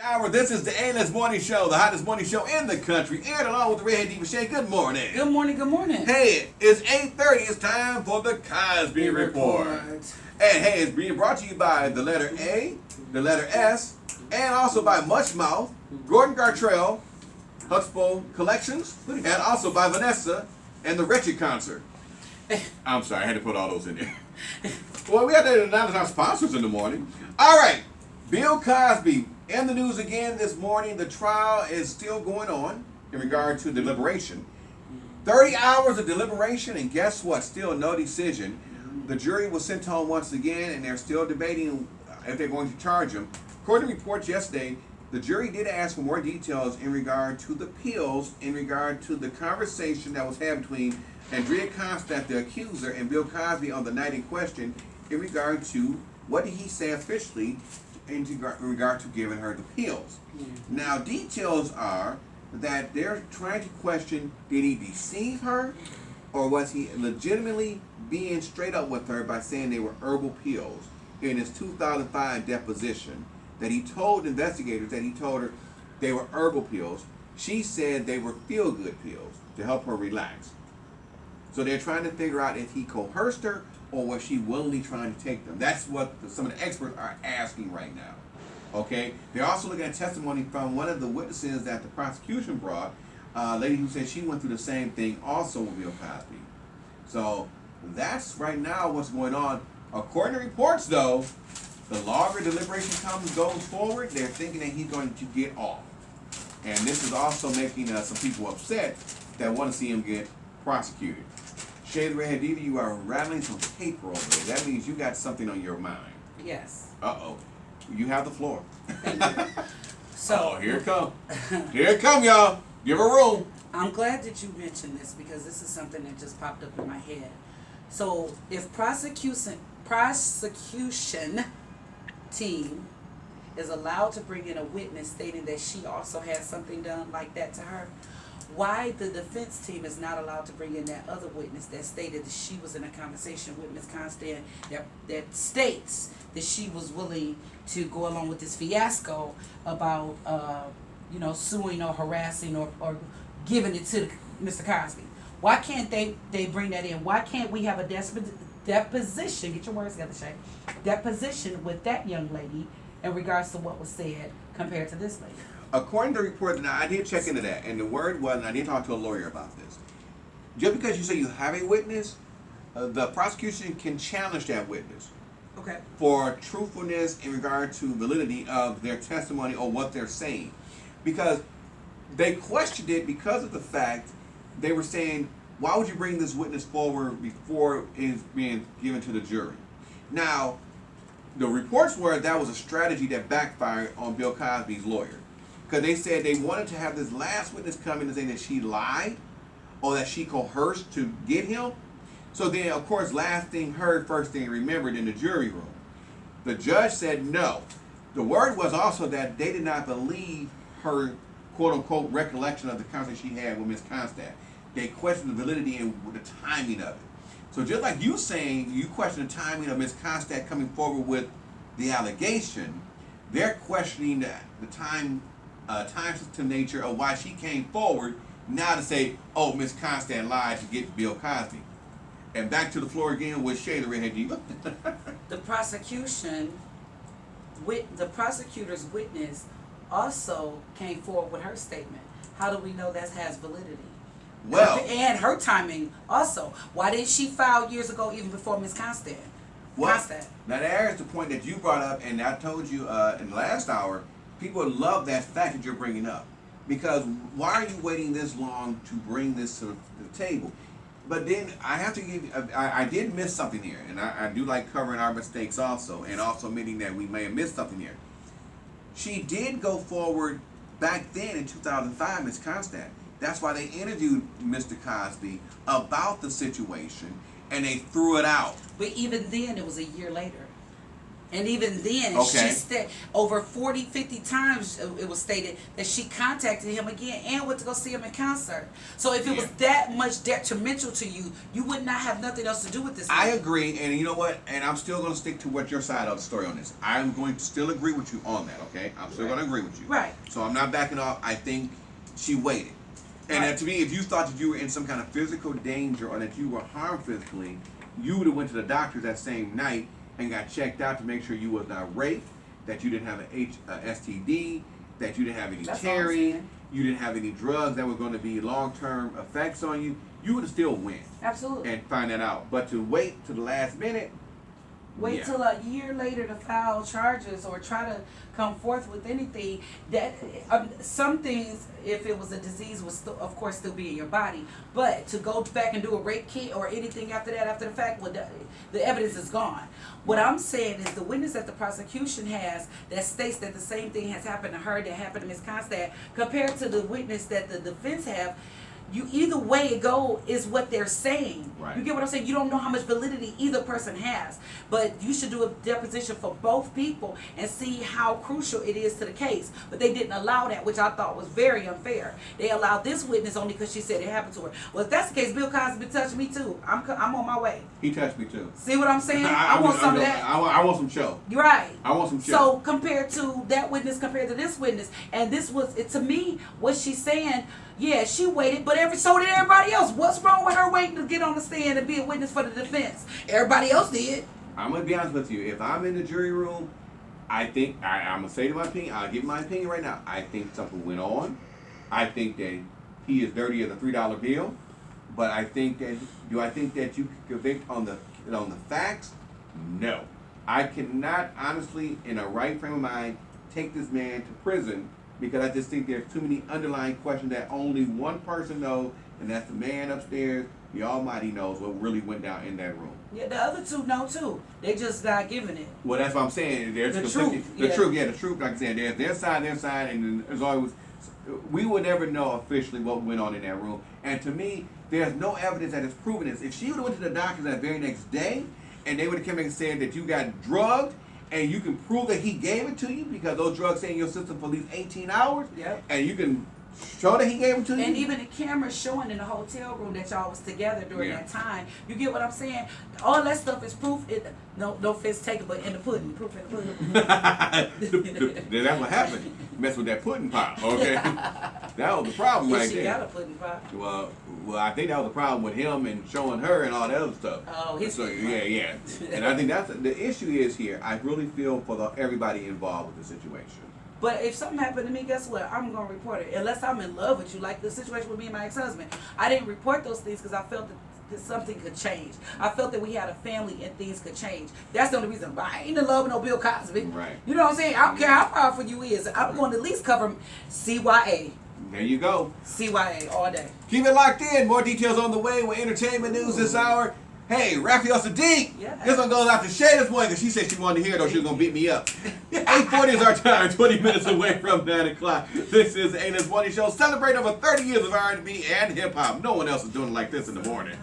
Hour. This is the A-List Morning Show, the hottest morning show in the country, and along with the Redhead Diva Shay. Good morning. Good morning, good morning. Hey, it's 8:30. It's time for the Cosby Report. And hey, it's being brought to you by the letter A, the letter S, and also by Muchmouth, Gordon Gartrell, Huxtable Collections, and also by Vanessa and the Wretched Concert. I'm sorry, I had to put all those in there. Well, we had to announce our sponsors in the morning. All right, Bill Cosby. In the news again this morning, the trial is still going on in regard to deliberation. 30 hours of deliberation, and guess what? Still no decision. The jury was sent home once again, and they're still debating if they're going to charge him. According to reports yesterday, the jury did ask for more details in regard to the pills, in regard to the conversation that was had between Andrea Constand, the accuser, and Bill Cosby on the night in question, in regard to what did he say officially in regard to giving her the pills. Now, details are that they're trying to question, did he deceive her, or was he legitimately being straight up with her by saying they were herbal pills in his 2005 deposition, that he told investigators that he told her they were herbal pills. She said they were feel-good pills to help her relax. So they're trying to figure out if he coerced her or was she willingly trying to take them. That's what some of the experts are asking right now. Okay? They're also looking at testimony from one of the witnesses that the prosecution brought, a lady who said she went through the same thing also with Bill Cosby. So that's right now what's going on. According to reports, though, the longer deliberation goes forward, they're thinking that he's going to get off. And this is also making some people upset that want to see him get prosecuted. Shay the Redhead Diva, you are rattling some paper over there. That means you got something on your mind. Yes. Uh-oh. You have the floor. So here it come. Here it come, y'all. Give her room. I'm glad that you mentioned this because this is something that just popped up in my head. So if prosecution team is allowed to bring in a witness stating that she also had something done like that to her, why the defense team is not allowed to bring in that other witness that stated that she was in a conversation with Ms. Constand that states that she was willing to go along with this fiasco about suing or harassing or giving it to Mr. Cosby? Why can't they bring that in? Why can't we have a deposition, get your words together, Shay, deposition with that young lady in regards to what was said compared to this lady? According to reports, now I did check into that, and the word was, and I did talk to a lawyer about this. Just because you say you have a witness, the prosecution can challenge that witness. Okay. For truthfulness in regard to validity of their testimony or what they're saying. Because they questioned it because of the fact they were saying, why would you bring this witness forward before it's being given to the jury? Now, the reports were that was a strategy that backfired on Bill Cosby's lawyer. Because they said they wanted to have this last witness come in and say that she lied or that she coerced to get him. So then, of course, last thing heard, first thing remembered in the jury room. The judge said no. The word was also that they did not believe her quote-unquote recollection of the conversation she had with Ms. Constand. They questioned the validity and the timing of it. So just like you saying, you question the timing of Ms. Constand coming forward with the allegation, they're questioning the time-sensitive nature of why she came forward now to say, oh, Ms. Constand lied to get Bill Cosby. And back to the floor again with Shay the Redhead Diva. The prosecutor's witness also came forward with her statement. How do we know that has validity? Well, and her timing also. Why didn't she file years ago, even before Ms. Constand? Well, now there's the point that you brought up, and I told you in the last hour, people love that fact that you're bringing up. Because why are you waiting this long to bring this to the table? But then I have to give you, I did miss something here, and I do like covering our mistakes also, and also admitting that we may have missed something here. She did go forward back then in 2005, Ms. Constand. That's why they interviewed Mr. Cosby about the situation, and they threw it out. But even then, it was a year later. And even then, Okay. over 40, 50 times it was stated that she contacted him again and went to go see him in concert. So if it was that much detrimental to you, you would not have nothing else to do with this. I agree, and you know what? And I'm still going to stick to what your side of the story on this. I'm going to still agree with you on that, okay? I'm still going to agree with you. Right. So I'm not backing off. I think she waited. And to me, if you thought that you were in some kind of physical danger or that you were harmed physically, you would have went to the doctor that same night and got checked out to make sure you was not raped, that you didn't have an STD, that you didn't have any tearing, you didn't have any drugs that were going to be long-term effects on you. You would have still went. Absolutely. And find that out. But to wait to the last minute, wait till a year later to file charges or try to come forth with anything, that some things, if it was a disease, would still, of course, still be in your body. But to go back and do a rape kit or anything after that, after the fact, well, the evidence is gone. What I'm saying is the witness that the prosecution has that states that the same thing has happened to her that happened to Ms. Constad, compared to the witness that the defense have, you either way it go is what they're saying. Right. You get what I'm saying? You don't know how much validity either person has. But you should do a deposition for both people and see how crucial it is to the case. But they didn't allow that, which I thought was very unfair. They allowed this witness only because she said it happened to her. Well, if that's the case, Bill Cosby touched me too. I'm on my way. he touched me too. See what I'm saying? I want some of that. I want some show. You're right. I want some show. So compared to that witness, compared to this witness, and this was, to me, what she's saying, yeah, she waited, but so did everybody else. What's wrong with her waiting to get on the stand and be a witness for the defense? Everybody else did. I'm going to be honest with you. If I'm in the jury room, I think, I'm going to say to my opinion, I'll give my opinion right now. I think something went on. I think that he is dirty as a $3 bill. But I think that, do I think that you can convict on the facts? No. I cannot, honestly, in a right frame of mind, take this man to prison, because I just think there's too many underlying questions that only one person knows, and that's the man upstairs. The Almighty knows what really went down in that room. Yeah, the other two know too. They just not giving it. Well, that's what I'm saying. There's The truth. The truth. Like I said, there's their side, and there's always. We will never know officially what went on in that room. And to me, there's no evidence that has proven this. If she would have went to the doctor that very next day, and they would have come in and said that you got drugged, and you can prove that he gave it to you because those drugs stay in your system for at least 18 hours, and you can show that he gave it to you. And even the camera showing in the hotel room that y'all was together during that time. You get what I'm saying? All that stuff is proof. No offense taken, but in the pudding. Proof in the pudding. That's what happened. Mess with that pudding pop, okay? That was the problem right there. She got a pudding pop. Well, I think that was the problem with him and showing her and all that other stuff. Oh, his yeah. And I think that's the issue is here. I really feel for everybody involved with the situation. But if something happened to me, guess what? I'm going to report it. Unless I'm in love with you, like the situation with me and my ex-husband. I didn't report those things because I felt that something could change. I felt that we had a family and things could change. That's the only reason. But I ain't in love with no Bill Cosby. Right. You know what I'm saying? I don't care how powerful you is. I'm going to at least cover CYA. There you go. CYA all day. Keep it locked in. More details on the way with entertainment news this hour. Hey, Raphael Sadiq. This one goes out to Shay this morning because she said she wanted to hear it or she was going to beat me up. 8:40 is our time, 20 minutes away from 9 o'clock. This is A&S Morning Show, celebrating over 30 years of R&B and hip-hop. No one else is doing it like this in the morning.